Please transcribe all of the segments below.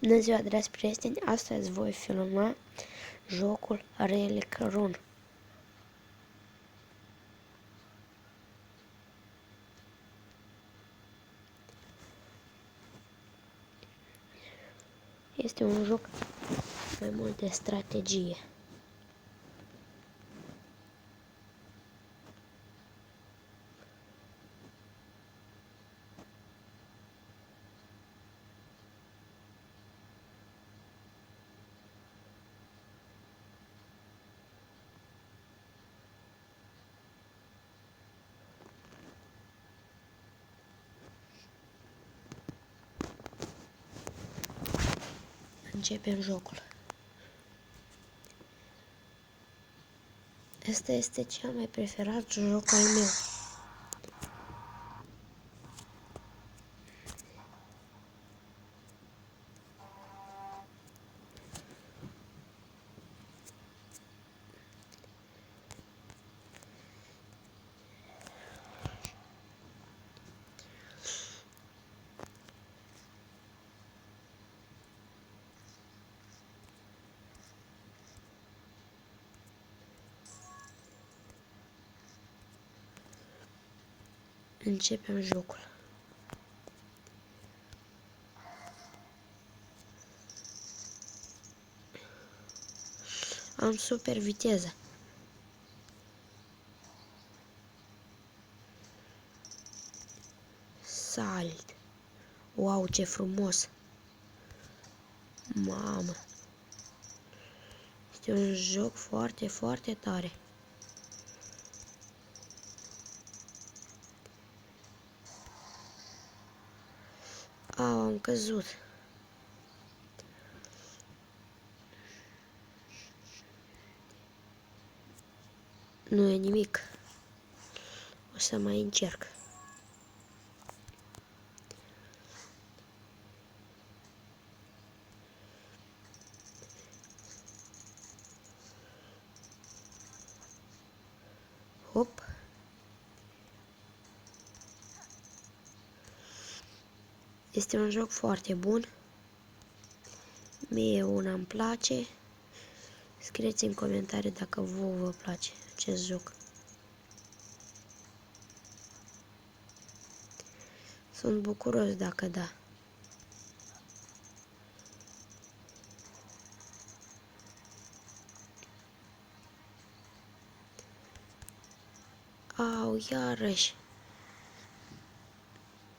Bună ziua, dragi prieteni! Astăzi voi filma jocul Relic Run. Este un joc mai mult de strategie. Începem jocul. Asta este cel mai preferat joc al meu. Începem jocul. Am super viteză. Salt. Wow, ce frumos. Mamă. Este un joc foarte, foarte tare. Au, am căzut. Nu e nimic. O să mai încerc. Hop. Este un joc foarte bun. Mie una îmi place. Scrieți în comentarii dacă vouă vă place acest joc. Sunt bucuros dacă da. Au, iarăși.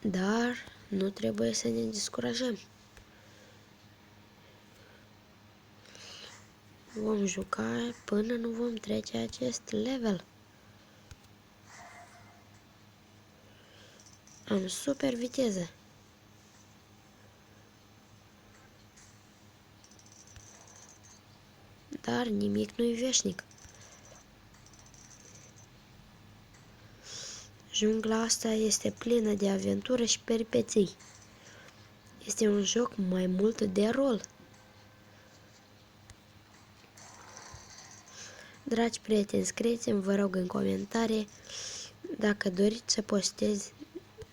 Dar nu trebuie să ne descurajăm. Vom juca până nu vom trece acest level. Am super viteză. Dar nimic nu-i veșnic. Jungla asta este plină de aventură și peripeții. Este un joc mai mult de rol. Dragi prieteni, scrieți-mi, vă rog, în comentarii dacă doriți să postez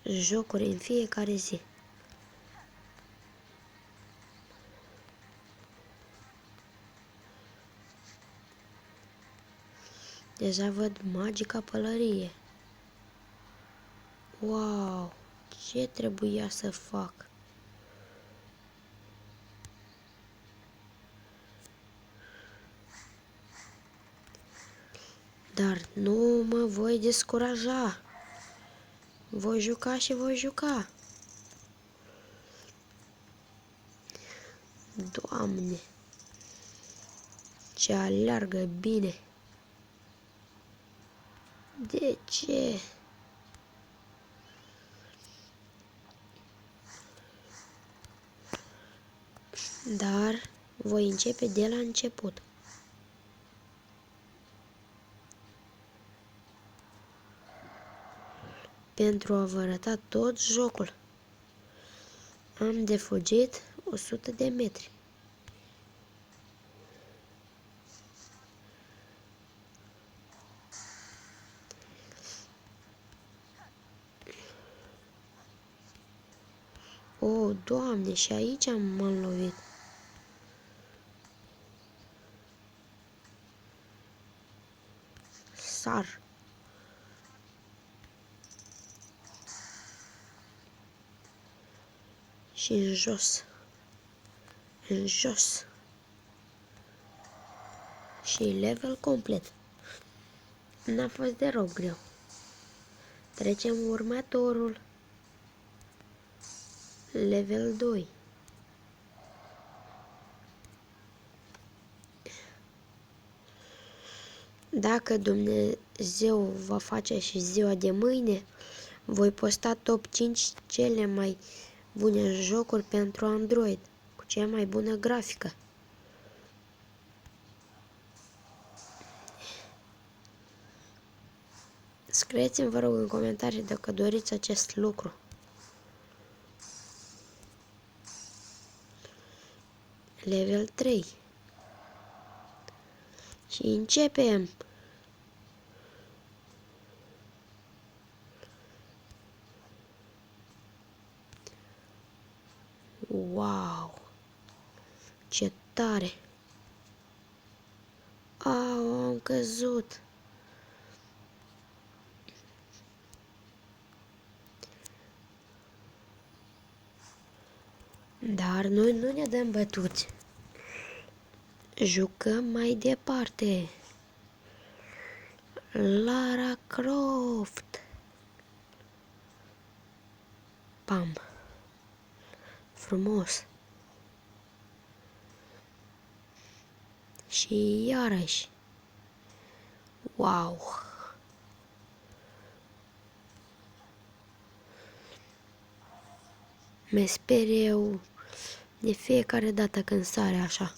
jocuri în fiecare zi. Deja văd magica pălărie. Wow! Ce trebuia să fac? Dar nu mă voi descuraja. Voi juca și voi juca. Doamne! Ce aleargă bine! De ce? Dar voi începe de la început. Pentru a vă arăta tot jocul. Am de fugit 100 de metri. Oh, Doamne, și aici m-am lovit. Sar. Și în jos. În jos. Și level complet. N-a fost deloc greu. Trecem următorul. Level 2. Dacă Dumnezeu va face și ziua de mâine, voi posta top 5 cele mai bune jocuri pentru Android, cu cea mai bună grafică. Scrieți-mi, vă rog, în comentarii dacă doriți acest lucru. Level 3. Și începem. Wow! Ce tare! Au, am căzut! Dar noi nu ne dăm bătuți. Jucăm mai departe. Lara Croft. Pam. Frumos. Și iarăși. Wow. Mă sper eu de fiecare dată când sare așa.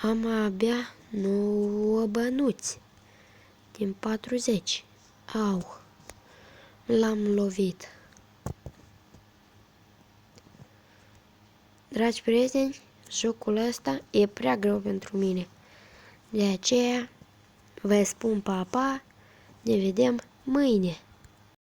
Am abia 9 bănuți din 40. Au, l-am lovit. Dragi prieteni, jocul ăsta e prea greu pentru mine. De aceea vă spun pa, pa, ne vedem mâine.